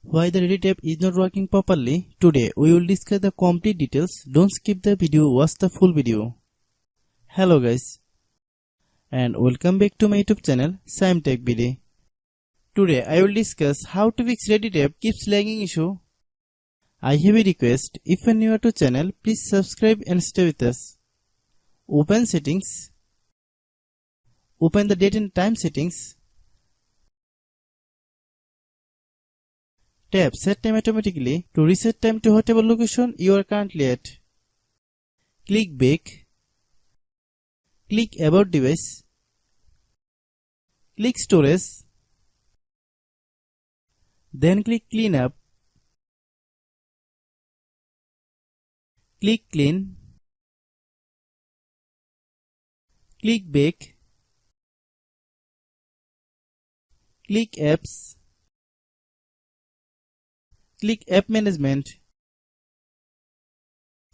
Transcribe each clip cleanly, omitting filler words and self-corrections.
Why the Reddit app is not working properly? Today we will discuss the complete details. Don't skip the video, watch the full video. Hello guys and welcome back to my YouTube channel Shaem Tech Video. Today I will discuss how to fix Reddit app keeps lagging issue. I have a request, if you are new to channel, please subscribe and stay with us. Open settings. Open the date and time settings. Tap set time automatically to reset time to whatever location you are currently at. Click back. Click about device. Click storage. Then click clean up. Click clean. Click back. Click apps. Click app management.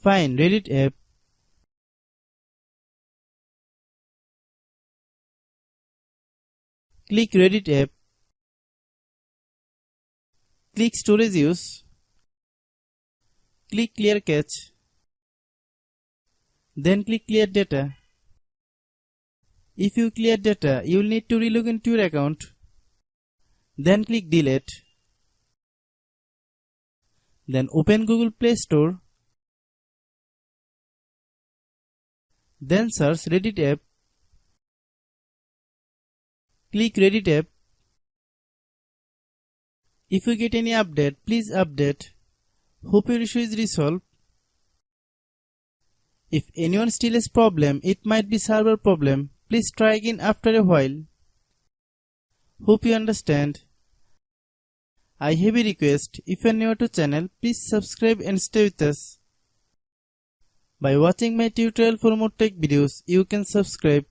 Find Reddit app. Click Reddit app. Click storage use. Click clear cache. Then click clear data. If you clear data, you will need to relog into your account. Then click delete. Then open Google Play Store. Then search Reddit app. Click Reddit app. If you get any update, please update. Hope your issue is resolved. If anyone still has problem, it might be server problem. Please try again after a while. Hope you understand. I have a request, if you are new to channel, please subscribe and stay with us. By watching my tutorial for more tech videos, you can subscribe.